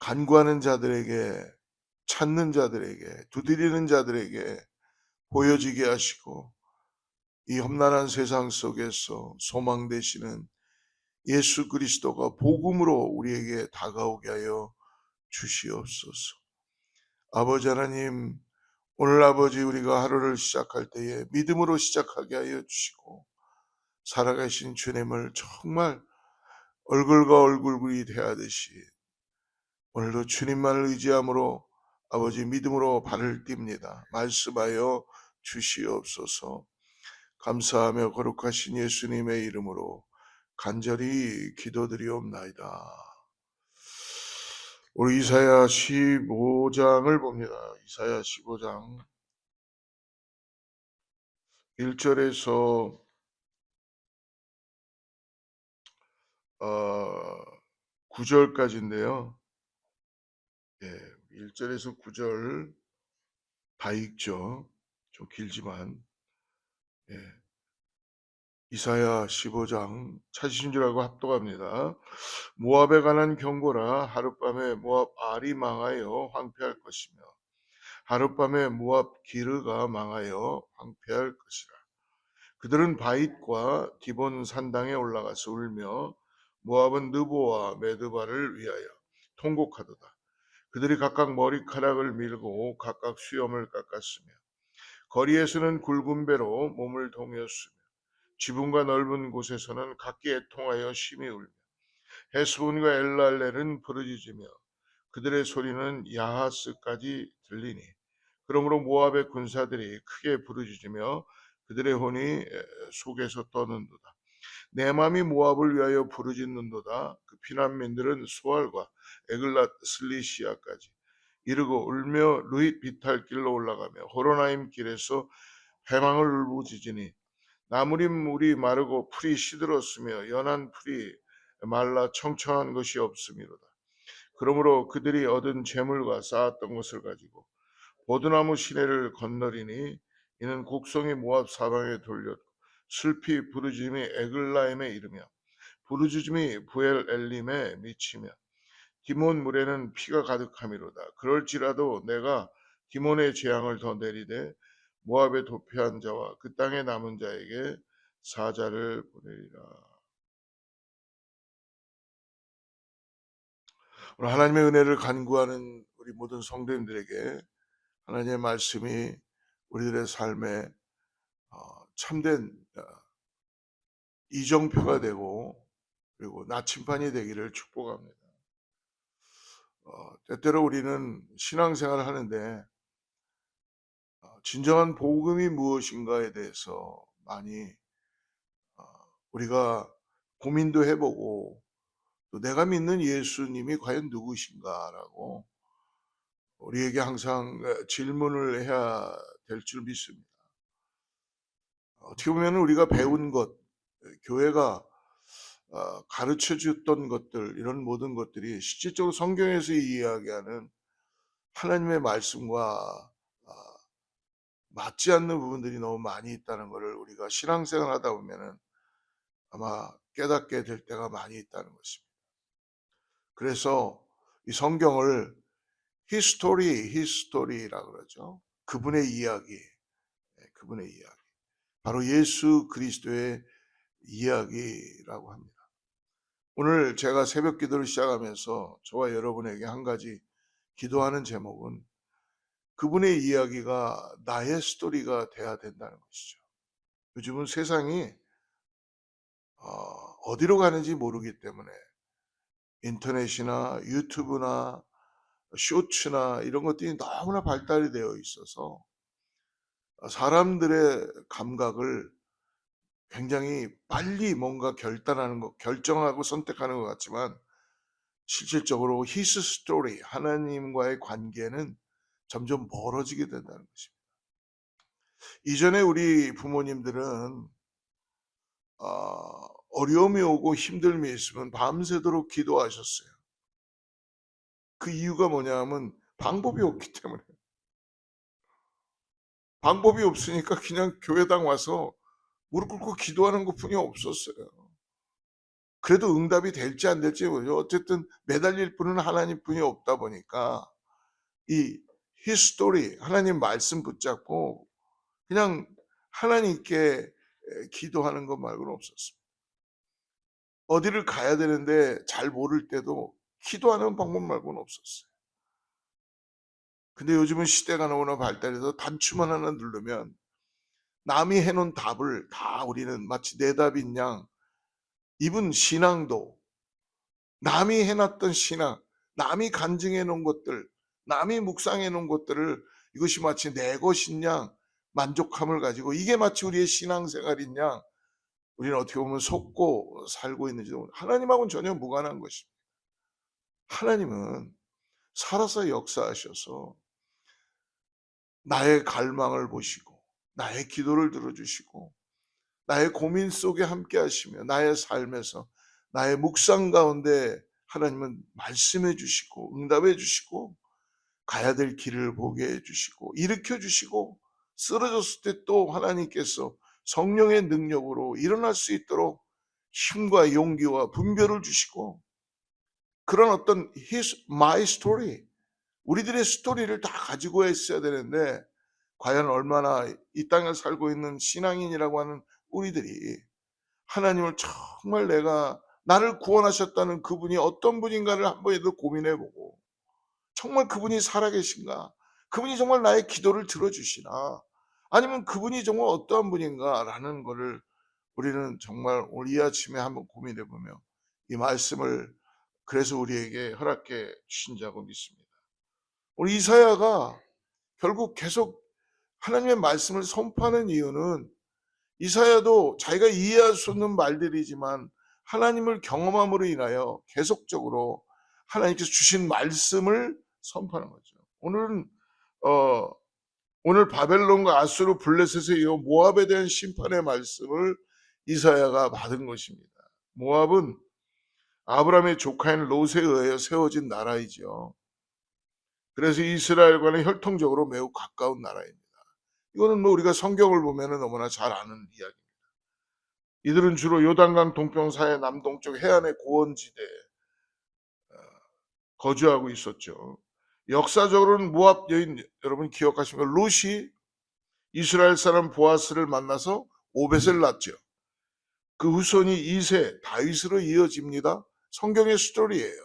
간구하는 자들에게, 찾는 자들에게, 두드리는 자들에게 보여지게 하시고 이 험난한 세상 속에서 소망 되시는 예수 그리스도가 복음으로 우리에게 다가오게 하여 주시옵소서. 아버지 하나님, 오늘 아버지 우리가 하루를 시작할 때에 믿음으로 시작하게 하여 주시고 살아가신 주님을 정말 얼굴과 얼굴이 대하듯이 오늘도 주님만을 의지함으로 아버지 믿음으로 발을 띱니다. 말씀하여 주시옵소서. 감사하며 거룩하신 예수님의 이름으로 간절히 기도드리옵나이다. 우리 이사야 15장을 봅니다. 이사야 15장 1절에서 9절까지인데요. 1절에서 9절 다 읽죠. 좀 길지만 이사야 15장 찾으신 줄 알고 합독합니다. 모압에 관한 경고라. 하룻밤에 모압 알이 망하여 황폐할 것이며 하룻밤에 모압 기르가 망하여 황폐할 것이라. 그들은 바잇과 디본 산당에 올라가서 울며 모압은 느보와 메드바를 위하여 통곡하도다. 그들이 각각 머리카락을 밀고 각각 수염을 깎았으며 거리에서는 굵은 배로 몸을 동였으며 지붕과 넓은 곳에서는 각기 애통하여 심히 울며 헤스본과 엘랄렐은 부르짖으며 그들의 소리는 야하스까지 들리니 그러므로 모압의 군사들이 크게 부르짖으며 그들의 혼이 속에서 떠는도다. 내 맘이 모압을 위하여 부르짖는도다. 그 피난민들은 수알과 에글랏 슬리시아까지 이르고 울며 루잇 비탈 길로 올라가며 호로나임 길에서 회망을 울부짖으니 나무린 물이 마르고 풀이 시들었으며 연한 풀이 말라 청청한 것이 없음이로다. 그러므로 그들이 얻은 재물과 쌓았던 것을 가지고 보드나무 시내를 건너리니 이는 곡성이 모압 사방에 돌렸고 슬피 부르짖음이 에글라임에 이르며 부르짖음이 부엘 엘림에 미치며 디몬 물에는 피가 가득함이로다. 그럴지라도 내가 디몬의 재앙을 더 내리되 모압에 도피한 자와 그 땅에 남은 자에게 사자를 보내리라. 오늘 하나님의 은혜를 간구하는 우리 모든 성도님들에게 하나님의 말씀이 우리들의 삶에 참된 이정표가 되고 그리고 나침반이 되기를 축복합니다. 때때로 우리는 신앙생활을 하는데 진정한 복음이 무엇인가에 대해서 많이 우리가 고민도 해보고 또 내가 믿는 예수님이 과연 누구신가라고 우리에게 항상 질문을 해야 될 줄 믿습니다. 어떻게 보면 우리가 배운 것, 교회가 가르쳐 줬던 것들, 이런 모든 것들이 실질적으로 성경에서 이야기하는 하나님의 말씀과 맞지 않는 부분들이 너무 많이 있다는 것을 우리가 신앙생활 하다 보면은 아마 깨닫게 될 때가 많이 있다는 것입니다. 그래서 이 성경을 히스토리라고 그러죠. 그분의 이야기, 그분의 이야기. 바로 예수 그리스도의 이야기라고 합니다. 오늘 제가 새벽 기도를 시작하면서 저와 여러분에게 한 가지 기도하는 제목은 그분의 이야기가 나의 스토리가 돼야 된다는 것이죠. 요즘은 세상이 어디로 가는지 모르기 때문에 인터넷이나 유튜브나 쇼츠나 이런 것들이 너무나 발달이 되어 있어서 사람들의 감각을 굉장히 빨리 뭔가 결정하고 선택하는 것 같지만 실질적으로 히스 스토리, 하나님과의 관계는 점점 멀어지게 된다는 것입니다. 이전에 우리 부모님들은 어려움이 오고 힘듦이 있으면 밤새도록 기도하셨어요. 그 이유가 뭐냐면 방법이 없기 때문에. 방법이 없으니까 그냥 교회당 와서 무릎 꿇고 기도하는 것뿐이 없었어요. 그래도 응답이 될지 안 될지 모르죠. 어쨌든 매달릴 분은 하나님뿐이 없다 보니까 이 히스토리 하나님 말씀 붙잡고 그냥 하나님께 기도하는 것 말고는 없었습니다. 어디를 가야 되는데 잘 모를 때도 기도하는 방법 말고는 없었어요. 근데 요즘은 시대가 너무나 발달해서 단추만 하나 누르면 남이 해 놓은 답을 다 우리는 마치 내 답인 양, 이분 신앙도 남이 해 놨던 신앙, 남이 간증해 놓은 것들, 남이 묵상해 놓은 것들을 이것이 마치 내 것인 양 만족함을 가지고, 이게 마치 우리의 신앙생활인 양 우리는 어떻게 보면 속고 살고 있는지도 하나님하고는 전혀 무관한 것입니다. 하나님은 살아서 역사하셔서 나의 갈망을 보시고 나의 기도를 들어주시고 나의 고민 속에 함께 하시며 나의 삶에서 나의 묵상 가운데 하나님은 말씀해 주시고 응답해 주시고 가야 될 길을 보게 해 주시고 일으켜 주시고, 쓰러졌을 때 또 하나님께서 성령의 능력으로 일어날 수 있도록 힘과 용기와 분별을 주시고, 그런 어떤 my story, 우리들의 스토리를 다 가지고 있어야 되는데, 과연 얼마나 이 땅에 살고 있는 신앙인이라고 하는 우리들이 하나님을 정말 내가 나를 구원하셨다는 그분이 어떤 분인가를 한 번이라도 고민해 보고, 정말 그분이 살아계신가? 그분이 정말 나의 기도를 들어주시나? 아니면 그분이 정말 어떠한 분인가라는 거를 우리는 정말 오늘 이 아침에 한번 고민해 보며 이 말씀을 그래서 우리에게 허락해 주신다고 믿습니다. 우리 이사야가 결국 계속 하나님의 말씀을 선포하는 이유는, 이사야도 자기가 이해할 수 없는 말들이지만 하나님을 경험함으로 인하여 계속적으로 하나님께서 주신 말씀을 선포하는 거죠. 오늘은 어 오늘 바벨론과 아수르 블레셋의 이 모압에 대한 심판의 말씀을 이사야가 받은 것입니다. 모압은 아브라함의 조카인 롯에 의하여 세워진 나라이죠. 그래서 이스라엘과는 혈통적으로 매우 가까운 나라입니다. 이거는 뭐 우리가 성경을 보면은 너무나 잘 아는 이야기입니다. 이들은 주로 요단강 동평사의 남동쪽 해안의 고원지대에 거주하고 있었죠. 역사적으로는 모압 여인, 여러분 기억하시면 롯이 이스라엘 사람 보아스를 만나서 오벳을 낳죠. 그 후손이 2세 다윗으로 이어집니다. 성경의 스토리예요.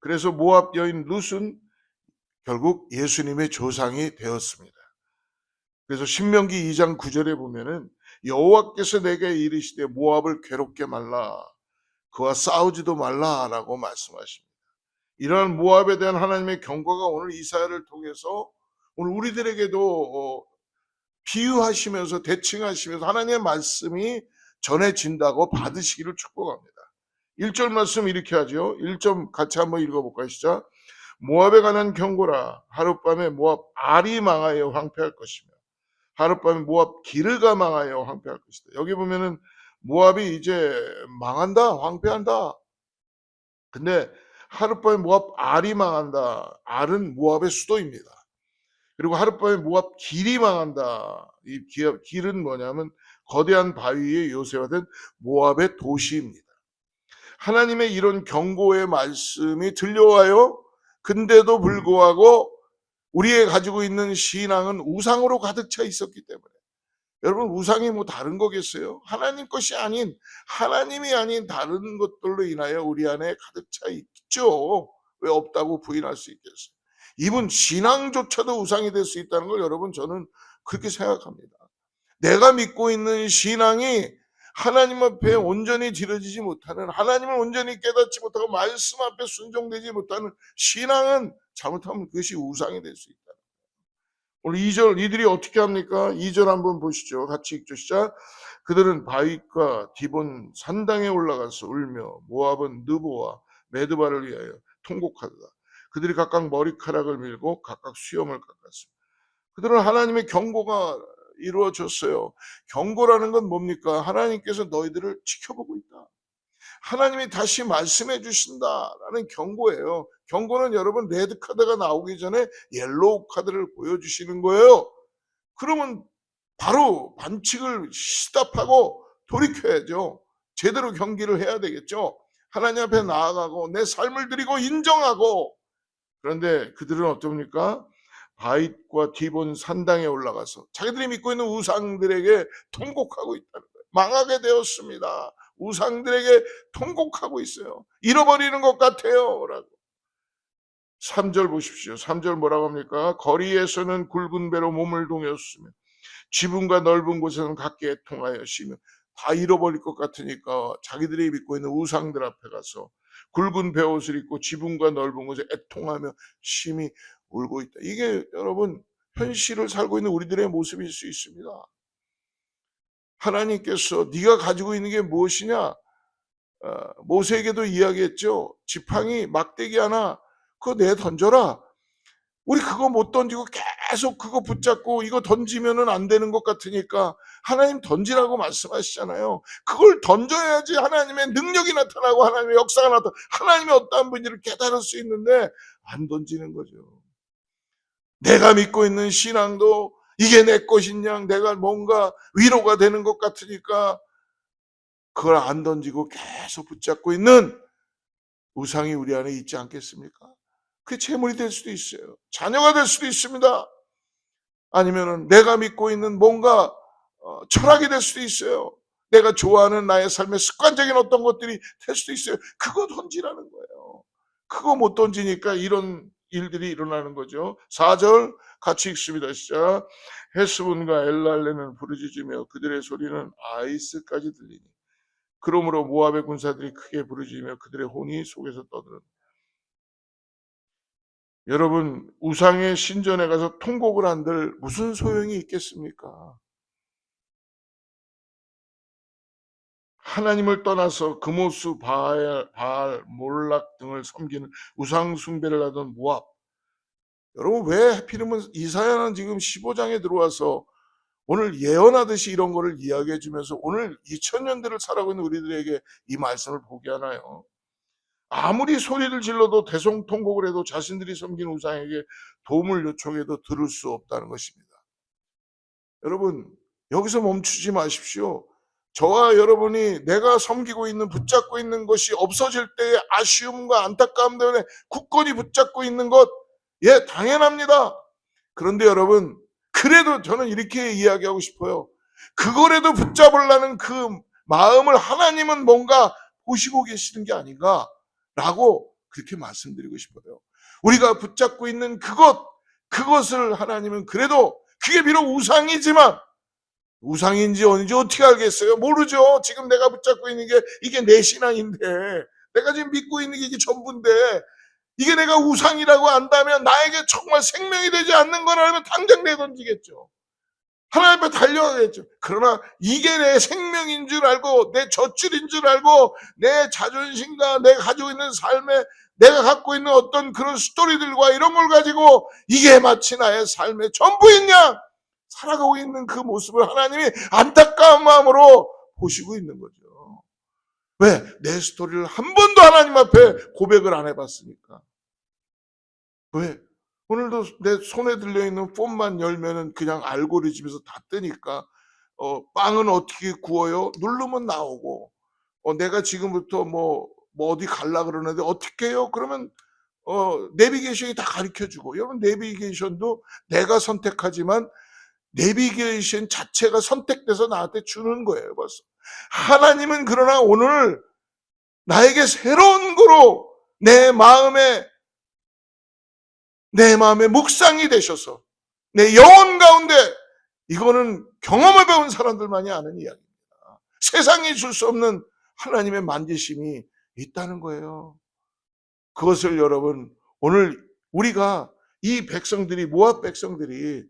그래서 모압 여인 룻은 결국 예수님의 조상이 되었습니다. 그래서 신명기 2장 9절에 보면은 여호와께서 내게 이르시되 모압을 괴롭게 말라, 그와 싸우지도 말라라고 말씀하십니다. 이러한 모압에 대한 하나님의 경고가 오늘 이사야를 통해서 오늘 우리들에게도 비유하시면서 대칭하시면서 하나님의 말씀이 전해진다고 받으시기를 축복합니다. 1절 말씀 이렇게 하죠. 1점 같이 한번 읽어볼까요? 시작. 모압에 관한 경고라. 하룻밤에 모압 알이 망하여 황폐할 것이며 하룻밤에 모압 기르가 망하여 황폐할 것이다. 여기 보면은 모압이 이제 망한다, 황폐한다. 근데 하룻밤에 모압 알이 망한다. 알은 모압의 수도입니다. 그리고 하룻밤에 모압 길이 망한다. 이 길은 뭐냐면 거대한 바위 위에 요새화된 모압의 도시입니다. 하나님의 이런 경고의 말씀이 들려와요. 근데도 불구하고 우리의 가지고 있는 신앙은 우상으로 가득 차 있었기 때문에, 여러분 우상이 뭐 다른 거겠어요? 하나님 것이 아닌, 하나님이 아닌 다른 것들로 인하여 우리 안에 가득 차 있죠. 왜 없다고 부인할 수 있겠어요? 이분 신앙조차도 우상이 될 수 있다는 걸 여러분 저는 그렇게 생각합니다. 내가 믿고 있는 신앙이 하나님 앞에 온전히 드려지지 못하는, 하나님을 온전히 깨닫지 못하고 말씀 앞에 순종되지 못하는 신앙은 잘못하면 그것이 우상이 될 수 있다. 오늘 2절 이들이 어떻게 합니까? 2절 한번 보시죠. 같이 읽죠. 시작. 그들은 바윗과 디본 산당에 올라가서 울며 모압은 느보와 메드바를 위하여 통곡하더라. 그들이 각각 머리카락을 밀고 각각 수염을 깎았습니다. 그들은 하나님의 경고가 이루어졌어요. 경고라는 건 뭡니까? 하나님께서 너희들을 지켜보고 있다. 하나님이 다시 말씀해 주신다라는 경고예요. 경고는 여러분 레드 카드가 나오기 전에 옐로우 카드를 보여주시는 거예요. 그러면 바로 반칙을 스탑하고 돌이켜야죠. 제대로 경기를 해야 되겠죠. 하나님 앞에 나아가고 내 삶을 드리고 인정하고. 그런데 그들은 어떻습니까? 바윗과 디본 산당에 올라가서 자기들이 믿고 있는 우상들에게 통곡하고 있다는 거예요. 망하게 되었습니다. 우상들에게 통곡하고 있어요. 잃어버리는 것 같아요 라고. 3절 보십시오. 3절 뭐라고 합니까? 거리에서는 굵은 배로 몸을 동였으며 지붕과 넓은 곳에서는 각기 애통하여 쉬며. 다 잃어버릴 것 같으니까 자기들이 믿고 있는 우상들 앞에 가서 굵은 베옷을 입고 지붕과 넓은 곳에 애통하며 심히 울고 있다. 이게 여러분 현실을 살고 있는 우리들의 모습일 수 있습니다. 하나님께서 네가 가지고 있는 게 무엇이냐? 모세에게도 이야기했죠. 지팡이 막대기 하나 그거 내 던져라. 우리 그거 못 던지고 계속 그거 붙잡고 이거 던지면은 안 되는 것 같으니까 하나님 던지라고 말씀하시잖아요. 그걸 던져야지 하나님의 능력이 나타나고 하나님의 역사가 나타나고 하나님의 어떠한 분인지를 깨달을 수 있는데 안 던지는 거죠. 내가 믿고 있는 신앙도 이게 내 것이냐, 내가 뭔가 위로가 되는 것 같으니까 그걸 안 던지고 계속 붙잡고 있는 우상이 우리 안에 있지 않겠습니까? 그 재물이 될 수도 있어요. 자녀가 될 수도 있습니다. 아니면은 내가 믿고 있는 뭔가 철학이 될 수도 있어요. 내가 좋아하는 나의 삶의 습관적인 어떤 것들이 될 수도 있어요. 그거 던지라는 거예요. 그거 못 던지니까 이런 일들이 일어나는 거죠. 4절 같이 읽습니다. 시작. 헤스본과 엘랄레는 부르짖으며 그들의 소리는 아이스까지 들리니 그러므로 모압의 군사들이 크게 부르짖으며 그들의 혼이 속에서 떠드는. 여러분 우상의 신전에 가서 통곡을 한들 무슨 소용이 있겠습니까? 하나님을 떠나서 금오수, 바알, 몰락 등을 섬기는 우상 숭배를 하던 모압. 여러분 왜 하필이면 이사야는 지금 15장에 들어와서 오늘 예언하듯이 이런 거를 이야기해 주면서 오늘 2000년대를 살아가고 있는 우리들에게 이 말씀을 보게 하나요? 아무리 소리를 질러도 대성통곡을 해도 자신들이 섬긴 우상에게 도움을 요청해도 들을 수 없다는 것입니다. 여러분 여기서 멈추지 마십시오. 저와 여러분이 내가 섬기고 있는 붙잡고 있는 것이 없어질 때의 아쉬움과 안타까움 때문에 굳건히 붙잡고 있는 것, 예, 당연합니다. 그런데 여러분 그래도 저는 이렇게 이야기하고 싶어요. 그거라도 붙잡으려는 그 마음을 하나님은 뭔가 보시고 계시는 게 아닌가 라고 그렇게 말씀드리고 싶어요. 우리가 붙잡고 있는 그것을 하나님은 그래도 그게 비록 우상이지만 우상인지 어딘지 어떻게 알겠어요? 모르죠. 지금 내가 붙잡고 있는 게 이게 내 신앙인데 내가 지금 믿고 있는 게 이게 전부인데 이게 내가 우상이라고 안다면 나에게 정말 생명이 되지 않는 거라면 당장 내던지겠죠. 하나님 앞에 달려가겠죠. 그러나 이게 내 생명인 줄 알고 내 젖줄인 줄 알고 내 자존심과 내가 가지고 있는 삶에 내가 갖고 있는 어떤 그런 스토리들과 이런 걸 가지고 이게 마치 나의 삶의 전부인 양 살아가고 있는 그 모습을 하나님이 안타까운 마음으로 보시고 있는 거죠. 왜? 내 스토리를 한 번도 하나님 앞에 고백을 안 해봤으니까. 왜? 오늘도 내 손에 들려있는 폰만 열면은 그냥 알고리즘에서 다 뜨니까 빵은 어떻게 구워요? 누르면 나오고 내가 지금부터 뭐 어디 갈라 그러는데 어떻게 해요? 그러면 내비게이션이 다 가르쳐주고. 여러분 내비게이션도 내가 선택하지만 내비게이션 자체가 선택돼서 나한테 주는 거예요. 벌써 하나님은 그러나 오늘 나에게 새로운 거로 내 마음에 묵상이 되셔서 내 영혼 가운데 이거는 경험을 배운 사람들만이 아는 이야기입니다. 세상이 줄 수 없는 하나님의 만지심이 있다는 거예요. 그것을 여러분 오늘 우리가 이 백성들이 모압 백성들이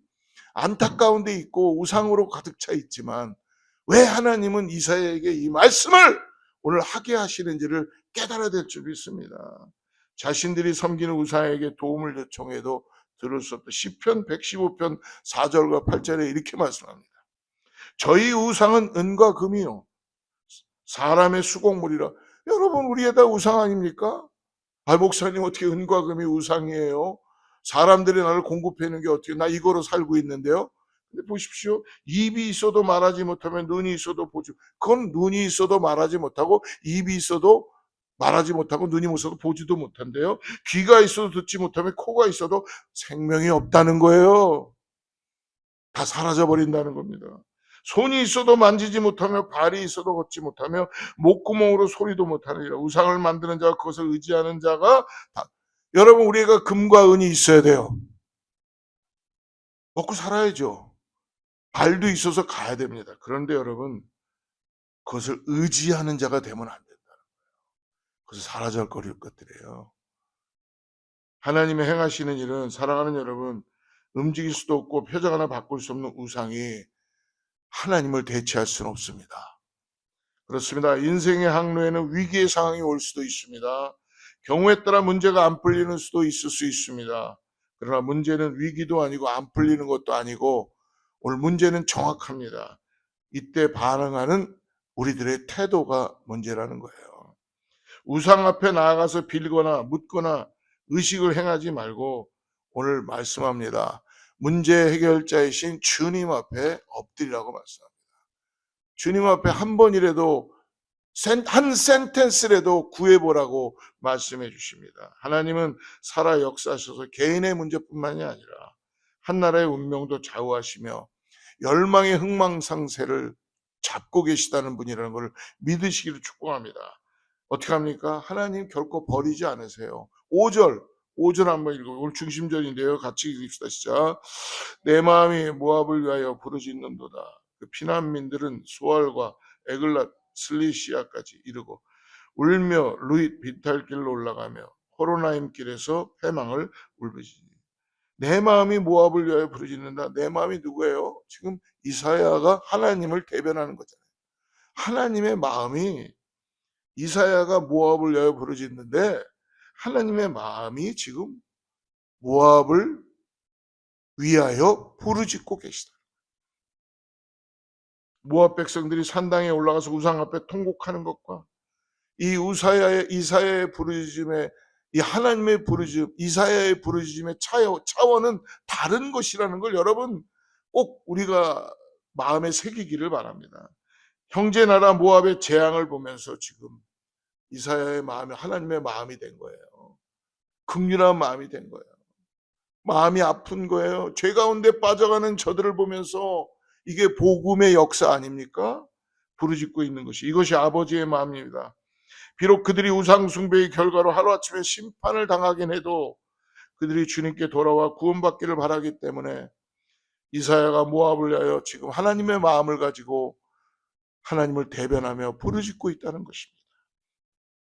안타까운 데 있고 우상으로 가득 차 있지만 왜 하나님은 이사야에게 이 말씀을 오늘 하게 하시는지를 깨달아야 될 줄 믿습니다. 자신들이 섬기는 우상에게 도움을 요청해도 들을 수 없다. 시편 115편 4절과 8절에 이렇게 말씀합니다. 저희 우상은 은과 금이요 사람의 수공물이라. 여러분 우리에다 우상 아닙니까? 목사님 어떻게 은과 금이 우상이에요? 사람들이 나를 공급해 주는 게 어떻게 나 이거로 살고 있는데요. 근데 보십시오. 입이 있어도 말하지 못하면 눈이 있어도 보지. 그건 눈이 있어도 말하지 못하고 입이 있어도 말하지 못하고 눈이 있어도 보지도 못한대요. 귀가 있어도 듣지 못하면 코가 있어도 생명이 없다는 거예요. 다 사라져 버린다는 겁니다. 손이 있어도 만지지 못하며 발이 있어도 걷지 못하며 목구멍으로 소리도 못하느니라. 우상을 만드는 자와 그것을 의지하는 자가 다. 여러분, 우리가 금과 은이 있어야 돼요. 먹고 살아야죠. 발도 있어서 가야 됩니다. 그런데 여러분, 그것을 의지하는 자가 되면 안 된다. 그것을 사라져 버릴 것들이에요. 하나님의 행하시는 일은, 사랑하는 여러분, 움직일 수도 없고 표정 하나 바꿀 수 없는 우상이 하나님을 대체할 수는 없습니다. 그렇습니다. 인생의 항로에는 위기의 상황이 올 수도 있습니다. 경우에 따라 문제가 안 풀리는 수도 있을 수 있습니다. 그러나 문제는 위기도 아니고 안 풀리는 것도 아니고, 오늘 문제는 정확합니다. 이때 반응하는 우리들의 태도가 문제라는 거예요. 우상 앞에 나아가서 빌거나 묻거나 의식을 행하지 말고 오늘 말씀합니다. 문제 해결자이신 주님 앞에 엎드리라고 말씀합니다. 주님 앞에 한 번이라도, 한 센텐스라도 구해보라고 말씀해 주십니다. 하나님은 살아 역사하셔서 개인의 문제뿐만이 아니라 한 나라의 운명도 좌우하시며 열망의 흥망상쇠를 잡고 계시다는 분이라는 것을 믿으시기를 축복합니다. 어떻게 합니까? 하나님 결코 버리지 않으세요. 5절 한번 읽어. 오늘 중심절인데요. 같이 읽읍시다. 시작. 내 마음이 모압을 위하여 부르짖는도다. 그 피난민들은 소알과 에글랏 슬리시아까지 이르고 울며 루잇 비탈길로 올라가며 호로나임 길에서 패망을 울부짖으니. 내 마음이 모압을 위하여 부르짖는다. 내 마음이 누구예요? 지금 이사야가 하나님을 대변하는 거잖아요. 하나님의 마음이, 이사야가 모압을 위하여 부르짖는데 하나님의 마음이 지금 모압을 위하여 부르짖고 계시다. 모압 백성들이 산당에 올라가서 우상 앞에 통곡하는 것과 이 이사야의 부르짖음에, 이 하나님의 부르짖음, 이사야의 부르짖음의 차원은 다른 것이라는 걸 여러분 꼭 우리가 마음에 새기기를 바랍니다. 형제 나라 모압의 재앙을 보면서 지금 이사야의 마음이 하나님의 마음이 된 거예요. 긍휼한 마음이 된 거예요. 마음이 아픈 거예요. 죄 가운데 빠져가는 저들을 보면서 이게 복음의 역사 아닙니까? 부르짖고 있는 것이, 이것이 아버지의 마음입니다. 비록 그들이 우상 숭배의 결과로 하루아침에 심판을 당하긴 해도 그들이 주님께 돌아와 구원받기를 바라기 때문에 이사야가 모압을 위하여 지금 하나님의 마음을 가지고 하나님을 대변하며 부르짖고 있다는 것입니다.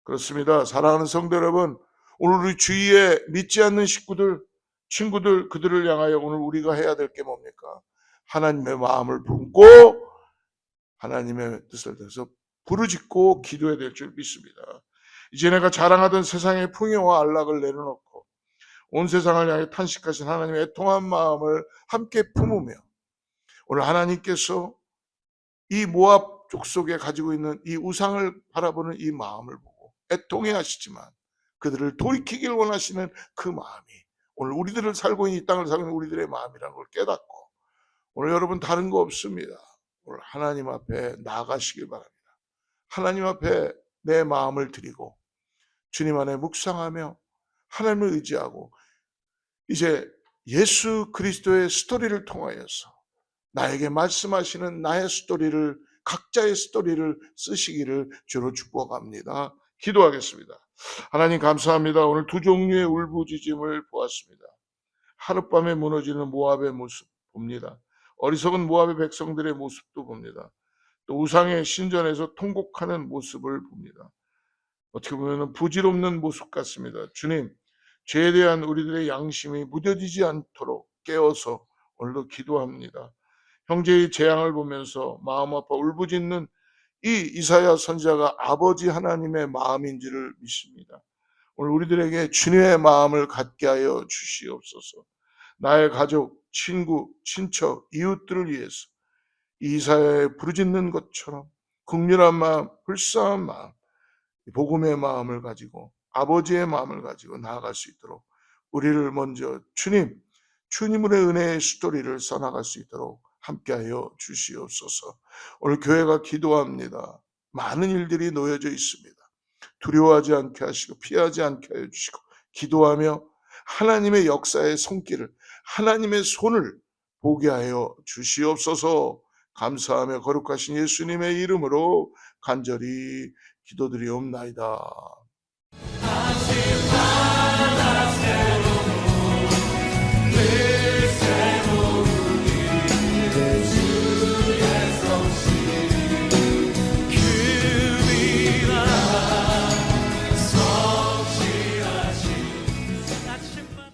그렇습니다. 사랑하는 성도 여러분, 오늘 우리 주위에 믿지 않는 식구들, 친구들, 그들을 향하여 오늘 우리가 해야 될 게 뭡니까? 하나님의 마음을 품고 하나님의 뜻을 대해서 부르짖고 기도해야 될 줄 믿습니다. 이제 내가 자랑하던 세상의 풍요와 안락을 내려놓고 온 세상을 향해 탄식하신 하나님의 애통한 마음을 함께 품으며, 오늘 하나님께서 이 모압 족속에 가지고 있는 이 우상을 바라보는 이 마음을 보고 애통해 하시지만 그들을 돌이키길 원하시는 그 마음이 오늘 우리들을 살고 있는 이 땅을 살고 있는 우리들의 마음이라는 걸 깨닫고, 오늘 여러분 다른 거 없습니다. 오늘 하나님 앞에 나아가시길 바랍니다. 하나님 앞에 내 마음을 드리고 주님 안에 묵상하며 하나님을 의지하고, 이제 예수 그리스도의 스토리를 통하여서 나에게 말씀하시는 나의 스토리를, 각자의 스토리를 쓰시기를 주로 축복합니다. 기도하겠습니다. 하나님 감사합니다. 오늘 두 종류의 울부짖음을 보았습니다. 하룻밤에 무너지는 모압의 모습 봅니다. 어리석은 모압의 백성들의 모습도 봅니다. 또 우상의 신전에서 통곡하는 모습을 봅니다. 어떻게 보면 부질없는 모습 같습니다. 주님, 죄에 대한 우리들의 양심이 무뎌지지 않도록 깨어서 오늘도 기도합니다. 형제의 재앙을 보면서 마음 아파 울부짖는 이 이사야 선지자가 아버지 하나님의 마음인지를 믿습니다. 오늘 우리들에게 주님의 마음을 갖게 하여 주시옵소서. 나의 가족, 친구, 친척, 이웃들을 위해서 이사야의 부르짖는 것처럼 긍휼한 마음, 불쌍한 마음, 복음의 마음을 가지고 아버지의 마음을 가지고 나아갈 수 있도록 우리를 먼저 주님의 은혜의 스토리를 써나갈 수 있도록 함께하여 주시옵소서. 오늘 교회가 기도합니다. 많은 일들이 놓여져 있습니다. 두려워하지 않게 하시고 피하지 않게 하여 주시고 기도하며 하나님의 역사의 손길을 하나님의 손을 보게 하여 주시옵소서. 감사하며 거룩하신 예수님의 이름으로 간절히 기도드리옵나이다.